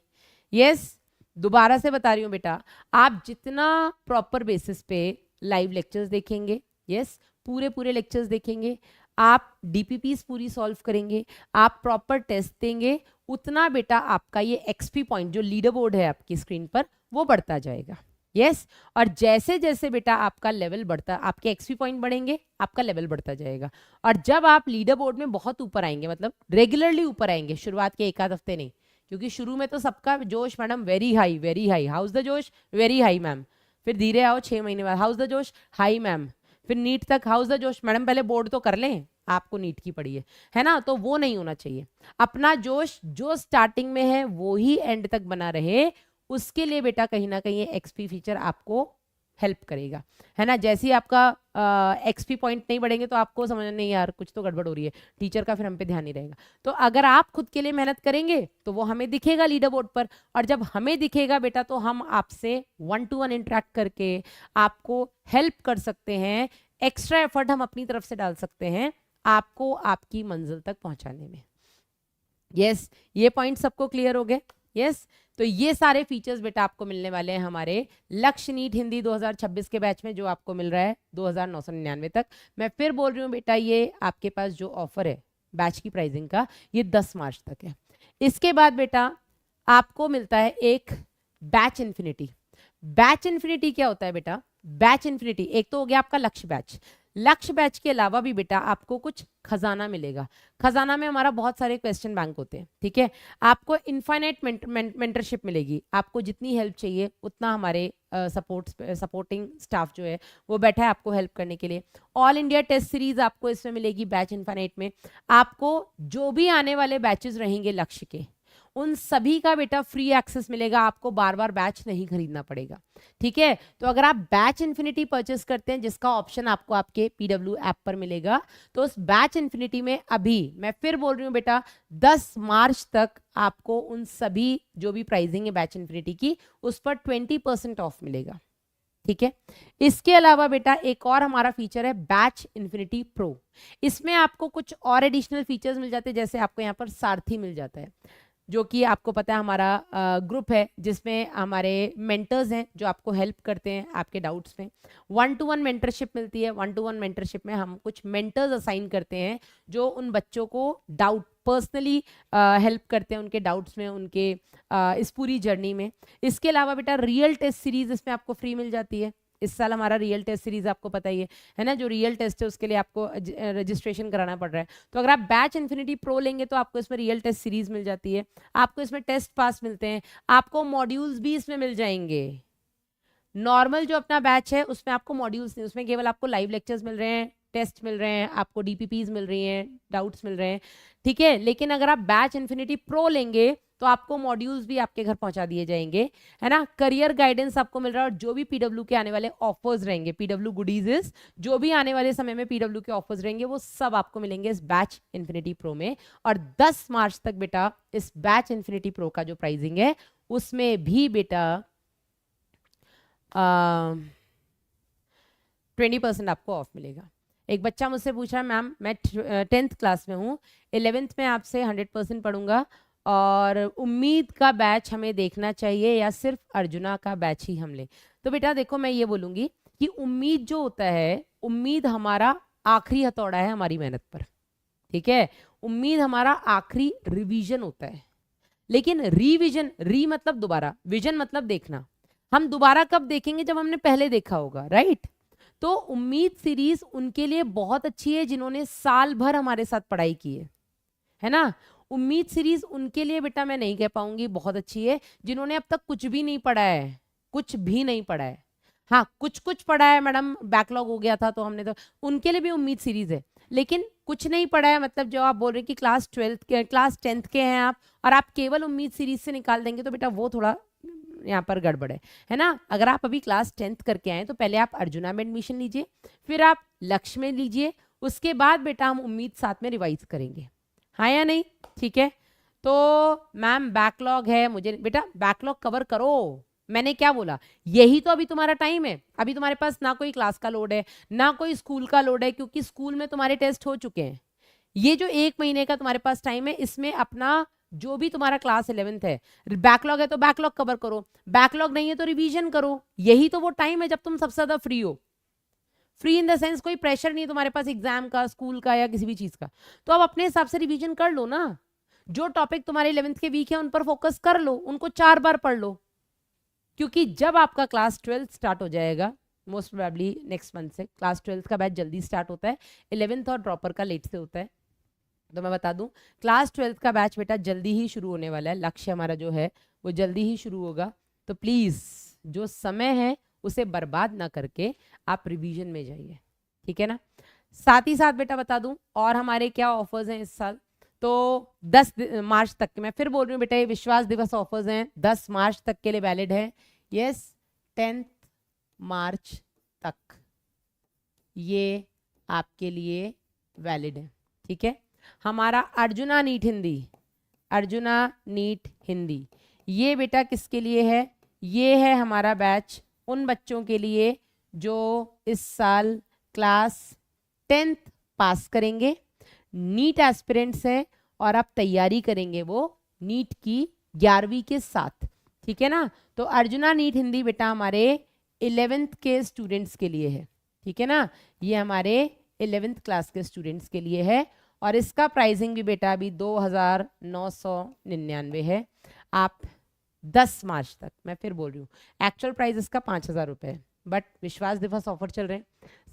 यस, दोबारा से बता रही हूँ बेटा, आप जितना प्रॉपर बेसिस पे लाइव लेक्चर्स देखेंगे, यस पूरे लेक्चर्स देखेंगे, आप डीपीपीस पूरी सॉल्व करेंगे, आप प्रॉपर टेस्ट देंगे, उतना बेटा आपका ये एक्सपी पॉइंट जो लीडर बोर्ड है आपकी स्क्रीन पर वो बढ़ता जाएगा। यस, और जैसे जैसे बेटा आपका लेवल बढ़ता, आपके एक्सपी पॉइंट बढ़ेंगे, आपका लेवल बढ़ता जाएगा। और जब आप लीडर बोर्ड में बहुत ऊपर आएंगे, मतलब रेगुलरली ऊपर आएंगे, शुरुआत के एक आध हफ्ते नहीं, क्योंकि शुरू में तो सबका जोश madam very high, house the जोश वेरी हाई मैम, फिर धीरे आओ 6 महीने बाद हाउस द जोश हाई मैम, फिर नीट तक हाउस द जोश मैडम, पहले बोर्ड तो कर लें, आपको नीट की पड़ी है ना। तो वो नहीं होना चाहिए, अपना जोश जो स्टार्टिंग में है वो ही एंड तक बना रहे, उसके लिए बेटा कहीं ना कहीं एक्सपी फीचर आपको हेल्प करेगा, है ना। जैसे ही आपका एक्सपी पॉइंट नहीं बढ़ेंगे तो आपको समझ नहीं यार कुछ तो गड़बड़ हो रही है, टीचर का फिर हम पे ध्यान नहीं रहेगा। तो अगर आप खुद के लिए मेहनत करेंगे तो वो हमें दिखेगा लीडर बोर्ड पर, और जब हमें दिखेगा बेटा तो हम आपसे 1-to-1 इंटरेक्ट करके आपको हेल्प कर सकते हैं, एक्स्ट्रा एफर्ट हम अपनी तरफ से डाल सकते हैं आपको आपकी मंजिल तक पहुंचाने में। यस, ये पॉइंट सबको क्लियर हो गए? यस, तो ये सारे फीचर्स बेटा आपको मिलने वाले हैं हमारे लक्ष्य नीट हिंदी 2026 के बैच में, जो आपको मिल रहा है 2999 तक। मैं फिर बोल रही हूँ बेटा, ये आपके पास जो ऑफर है बैच की प्राइसिंग का, ये 10 मार्च तक है। इसके बाद बेटा आपको मिलता है एक बैच इन्फिनिटी। बैच इन्फिनिटी क्या होता है बेटा? बैच इन्फिनिटी एक तो हो गया आपका लक्ष्य बैच, लक्ष्य बैच के अलावा भी बेटा आपको कुछ खजाना मिलेगा। खजाना में हमारा बहुत सारे क्वेश्चन बैंक होते हैं, ठीक है। आपको इनफाइनाइट मेंटरशिप मिलेगी, आपको जितनी हेल्प चाहिए उतना हमारे सपोर्टिंग स्टाफ जो है वो बैठा है आपको हेल्प करने के लिए। ऑल इंडिया टेस्ट सीरीज आपको इसमें मिलेगी बैच इनफाइनाइट में। आपको जो भी आने वाले बैचेस रहेंगे लक्ष्य के, उन सभी का बेटा फ्री एक्सेस मिलेगा, आपको बार बार बैच नहीं खरीदना पड़ेगा, ठीक है। तो अगर आप बैच इन्फिनिटी परचेस करते हैं, जिसका ऑप्शन आपको आपके पीडब्ल्यू ऐप पर मिलेगा, तो उस बैच इन्फिनिटी में अभी मैं फिर बोल रही हूँ बेटा 10 मार्च तक आपको उन सभी जो भी प्राइसिंग है बैच इन्फिनिटी की, उस पर 20% ऑफ मिलेगा, ठीक है। इसके अलावा बेटा एक और हमारा फीचर है बैच इन्फिनिटी प्रो। इसमें आपको कुछ और एडिशनल फीचर्स मिल जाते हैं, जैसे आपको यहाँ पर सारथी मिल जाता है, जो कि आपको पता है हमारा ग्रुप है जिसमें हमारे मेंटर्स हैं जो आपको हेल्प करते हैं आपके डाउट्स में। 1-to-1 मेंटरशिप मिलती है। 1-to-1 मेंटरशिप में हम कुछ मेंटर्स असाइन करते हैं जो उन बच्चों को डाउट पर्सनली हेल्प करते हैं उनके डाउट्स में, उनके इस पूरी जर्नी में। इसके अलावा बेटा रियल टेस्ट सीरीज इसमें आपको फ्री मिल जाती है। इस साल हमारा रियल टेस्ट सीरीज आपको पता ही है ना, जो रियल टेस्ट है उसके लिए आपको रजिस्ट्रेशन कराना पड़ रहा है। तो अगर आप बैच इन्फिनिटी प्रो लेंगे तो आपको इसमें रियल टेस्ट सीरीज मिल जाती है, आपको इसमें टेस्ट पास मिलते हैं, आपको मॉड्यूल्स भी इसमें मिल जाएंगे। नॉर्मल जो अपना बैच है उसमें आपको मॉड्यूल्स नहीं, उसमें केवल आपको लाइव लेक्चर्स मिल रहे हैं, टेस्ट मिल रहे हैं, आपको डीपीपीज मिल रही हैं, डाउट्स मिल रहे हैं, ठीक है। लेकिन अगर आप बैच इन्फिनिटी प्रो लेंगे तो आपको मॉड्यूल्स भी आपके घर पहुंचा दिए जाएंगे, है ना। करियर गाइडेंस आपको मिल रहा है, और जो भी पीडब्ल्यू के आने वाले ऑफर्स रहेंगे, पीडब्ल्यू गुडीज, जो भी आने वाले समय में पीडब्ल्यू के ऑफर्स रहेंगे वो सब आपको मिलेंगे इस बैच इन्फिनिटी प्रो में। और 10 मार्च तक बेटा इस बैच इन्फिनिटी प्रो का जो प्राइसिंग है उसमें भी बेटा 20% आपको ऑफ मिलेगा। एक बच्चा मुझसे पूछ रहा है मैम मैं 10th क्लास में हूँ, 11th में आपसे 100% पढ़ूंगा, और उम्मीद का बैच हमें देखना चाहिए या सिर्फ अर्जुना का बैच ही हम लें? तो बेटा देखो मैं ये बोलूंगी कि उम्मीद जो होता है, उम्मीद हमारा आखिरी हथौड़ा है हमारी मेहनत पर, ठीक है। उम्मीद हमारा आखिरी रिवीजन होता है, लेकिन रिवीजन, री मतलब दोबारा, विजन मतलब देखना, हम दोबारा कब देखेंगे? जब हमने पहले देखा होगा, राइट। तो उम्मीद सीरीज उनके लिए बहुत अच्छी है जिन्होंने साल भर हमारे साथ पढ़ाई की है ना। उम्मीद सीरीज उनके लिए बेटा मैं नहीं कह पाऊंगी बहुत अच्छी है जिन्होंने अब तक कुछ भी नहीं पढ़ा है, कुछ भी नहीं पढ़ा है। हाँ कुछ कुछ पढ़ा है मैडम, बैकलॉग हो गया था तो हमने, तो उनके लिए भी उम्मीद सीरीज है। लेकिन कुछ नहीं पढ़ा है, मतलब जो आप बोल रहे हैं कि क्लास 10th के हैं आप और आप केवल उम्मीद सीरीज से निकाल देंगे, तो बेटा वो थोड़ा यहाँ पर गड़बड़ है ना। अगर आप अभी क्लास 10th करके आए तो पहले आप अर्जुना में एडमिशन लीजिए, फिर आप लक्ष्य में लीजिए, उसके बाद बेटा हम उम्मीद साथ में रिवाइज करेंगे, हाँ या नहीं? ठीक है। तो मैम बैकलॉग है, मुझे बेटा बैकलॉग कवर करो, मैंने क्या बोला, यही तो अभी तुम्हारा टाइम है। अभी तुम्हारे पास ना कोई क्लास का लोड है ना कोई स्कूल का लोड है, क्योंकि स्कूल में तुम्हारे टेस्ट हो चुके हैं। ये जो 1 महीने का तुम्हारे पास टाइम है, इसमें अपना जो भी तुम्हारा क्लास 11th है, बैकलॉग है तो बैकलॉग कवर करो, बैकलॉग नहीं है तो रिवीजन करो। यही तो वो टाइम है जब तुम सबसे ज्यादा फ्री हो। फ्री इन द सेंस कोई प्रेशर नहीं है तुम्हारे पास एग्जाम का, स्कूल का या किसी भी चीज का, तो अब अपने हिसाब से रिवीजन कर लो ना। जो टॉपिक तुम्हारे 11th के वीक है उन पर फोकस कर लो, उनको 4 बार पढ़ लो, क्योंकि जब आपका क्लास 12th स्टार्ट हो जाएगा, मोस्ट प्रोबेबली नेक्स्ट मंथ से क्लास 12th का बैच जल्दी स्टार्ट होता है, 11th और ड्रॉपर का लेट से होता है। तो मैं बता दूं, क्लास 12th का बैच बेटा जल्दी ही शुरू होने वाला है, लक्ष्य हमारा जो है वो जल्दी ही शुरू होगा। तो प्लीज जो समय है उसे बर्बाद ना करके आप रिवीजन में जाइए, ठीक है ना। साथ ही साथ बेटा बता दूं और हमारे क्या ऑफर्स हैं इस साल, तो 10 मार्च तक के, मैं फिर बोल रही हूँ बेटा, ये विश्वास दिवस ऑफर्स हैं, 10 मार्च तक के लिए वैलिड है। यस, 10th मार्च तक ये आपके लिए वैलिड है, ठीक है। हमारा अर्जुना नीट हिंदी, अर्जुना नीट हिंदी, ये बेटा किसके लिए है? ये है हमारा बैच उन बच्चों के लिए जो इस साल क्लास 10th पास करेंगे, नीट एस्पिरेंट्स हैं और आप तैयारी करेंगे वो नीट की 11वीं के साथ, ठीक है ना। तो अर्जुना नीट हिंदी बेटा हमारे 11th के स्टूडेंट्स के लिए है, ठीक है ना। ये हमारे 11th क्लास के स्टूडेंट्स के लिए है और इसका प्राइसिंग भी बेटा अभी 2999 है। आप 10 मार्च तक, मैं फिर बोल रही हूँ, एक्चुअल प्राइस इसका 5000 रुपये है, बट विश्वास दिवस ऑफर चल रहे हैं।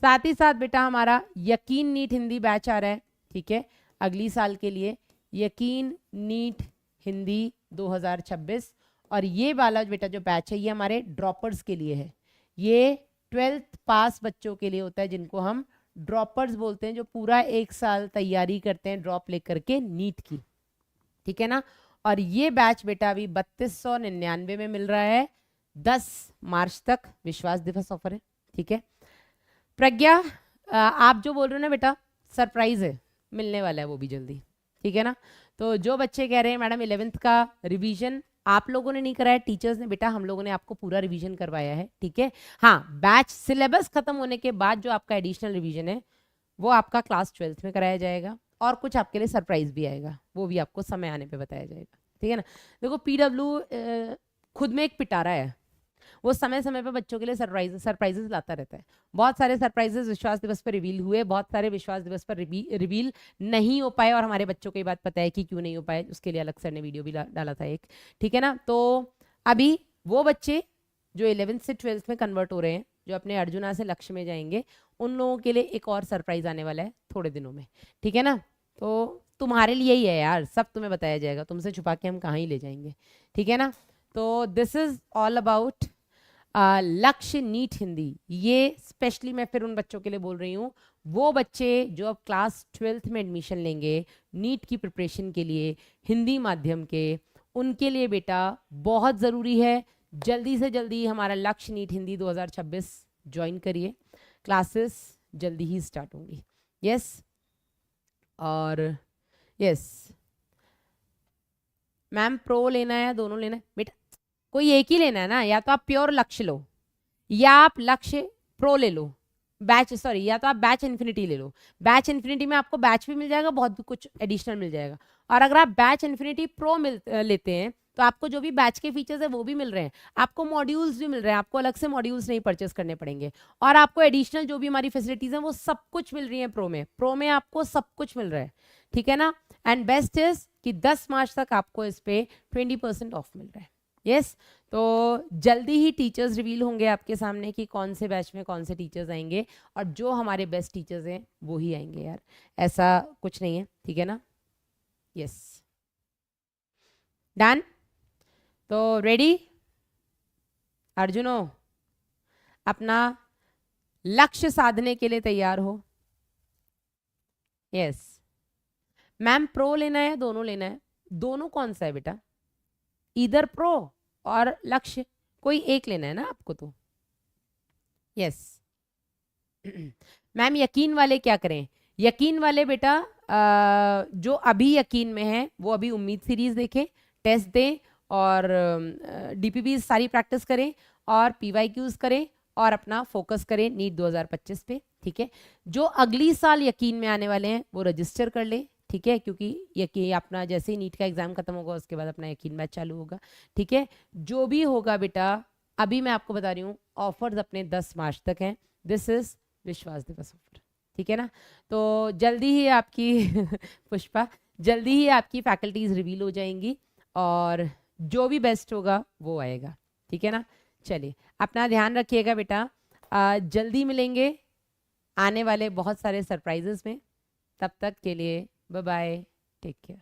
साथ ही साथ बेटा हमारा यकीन नीट हिंदी बैच आ रहा है, ठीक है, अगली साल के लिए, यकीन नीट हिंदी 2026। और ये वाला बेटा जो बैच है ये हमारे ड्रॉपर्स के लिए है, ये 12th पास बच्चों के लिए होता है, जिनको हम ड्रॉपर्स बोलते हैं, जो पूरा 1 साल तैयारी करते हैं ड्रॉप लेकर के नीट की, ठीक है ना। और ये बैच बेटा अभी 3299 में मिल रहा है, 10 मार्च तक विश्वास दिवस ऑफर है, ठीक है। प्रज्ञा आप जो बोल रहे हो ना बेटा, सरप्राइज है, मिलने वाला है वो भी जल्दी, ठीक है ना। तो जो बच्चे कह रहे हैं मैडम 11th का रिवीजन आप लोगों ने नहीं कराया, टीचर्स ने, बेटा हम लोगों ने आपको पूरा रिवीजन करवाया है, ठीक है। हाँ, बैच सिलेबस खत्म होने के बाद जो आपका एडिशनल रिवीजन है वो आपका क्लास 12th में कराया जाएगा, और कुछ आपके लिए सरप्राइज भी आएगा, वो भी आपको समय आने पे बताया जाएगा, ठीक है ना। देखो पीडब्ल्यू खुद में एक पिटारा है, वो समय समय पे बच्चों के लिए सरप्राइजेस लाता रहता है। बहुत सारे सरप्राइजेस विश्वास दिवस पर रिवील हुए, बहुत सारे विश्वास दिवस पर रिवील नहीं हो पाए, और हमारे बच्चों को ये बात पता है कि क्यों नहीं हो पाए, उसके लिए अलग सर ने वीडियो भी डाला था एक, ठीक है ना। तो अभी वो बच्चे जो 11th से 12th में कन्वर्ट हो रहे हैं, जो अपने अर्जुना से लक्ष्य में जाएंगे, उन लोगों के लिए एक और सरप्राइज आने वाला है थोड़े दिनों में, ठीक है ना। तो तुम्हारे लिए ही है यार, सब तुम्हें बताया जाएगा, तुमसे छुपा के हम कहाँ ही ले जाएंगे, ठीक है ना। तो दिस इज ऑल अबाउट लक्ष्य नीट हिंदी। ये स्पेशली मैं फिर उन बच्चों के लिए बोल रही हूँ, वो बच्चे जो अब क्लास 12th में एडमिशन लेंगे नीट की प्रिपरेशन के लिए हिंदी माध्यम के, उनके लिए बेटा बहुत ज़रूरी है जल्दी से जल्दी हमारा लक्ष्य नीट हिंदी 2026 ज्वाइन करिए, क्लासेस जल्दी ही स्टार्ट होंगी। यस और यस मैम, प्रो लेना है दोनों लेना है बेटा, कोई एक ही लेना है ना, या तो आप प्योर लक्ष्य लो या आप लक्ष्य प्रो ले लो, बैच सॉरी, या तो आप बैच इन्फिनिटी ले लो। बैच इन्फिनिटी में आपको बैच भी मिल जाएगा, बहुत कुछ एडिशनल मिल जाएगा, और अगर आप बैच इन्फिनिटी प्रो लेते हैं तो आपको जो भी बैच के फीचर्स है वो भी मिल रहे हैं, आपको मॉड्यूल्स भी मिल रहे हैं, आपको अलग से मॉड्यूल्स नहीं परचेस करने पड़ेंगे, और आपको एडिशनल जो भी हमारी फैसिलिटीज हैं वो सब कुछ मिल रही है प्रो में आपको सब कुछ मिल रहा है, ठीक है ना। एंड बेस्ट इज कि 10 मार्च तक आपको इस पे 20% ऑफ मिल रहा है। यस तो जल्दी ही टीचर्स रिवील होंगे आपके सामने कि कौन से बैच में कौन से टीचर्स आएंगे, और जो हमारे बेस्ट टीचर्स हैं वो ही आएंगे यार, ऐसा कुछ नहीं है, ठीक है ना। Yes done. तो रेडी अर्जुनो, अपना लक्ष्य साधने के लिए तैयार हो? यस मैम, प्रो लेना है या दोनों लेना है? दोनों कौन सा है बेटा? इधर प्रो और लक्ष्य, कोई एक लेना है ना आपको तो। यस मैम, यकीन वाले क्या करें? यकीन वाले बेटा जो अभी यकीन में है वो अभी उम्मीद सीरीज देखें, टेस्ट दें और डीपीबी सारी प्रैक्टिस करें और पीवाईक्यूज करें और अपना फोकस करें नीट 2025 पे, ठीक है। जो अगली साल यकीन में आने वाले हैं वो रजिस्टर कर ले, ठीक है, क्योंकि यकीन अपना जैसे ही नीट का एग्जाम खत्म होगा उसके बाद अपना यकीन बैच चालू होगा, ठीक है। जो भी होगा बेटा, अभी मैं आपको बता रही हूँ ऑफर्स अपने 10 मार्च तक हैं। दिस इज विश्वास दिवस ऑफर, ठीक है ना। तो जल्दी ही आपकी पुष्पा, जल्दी ही आपकी फैकल्टीज रिवील हो जाएंगी और जो भी बेस्ट होगा वो आएगा, ठीक है ना। चलिए अपना ध्यान रखिएगा बेटा, जल्दी मिलेंगे आने वाले बहुत सारे सरप्राइजेस में। तब तक के लिए बाय बाय, टेक केयर।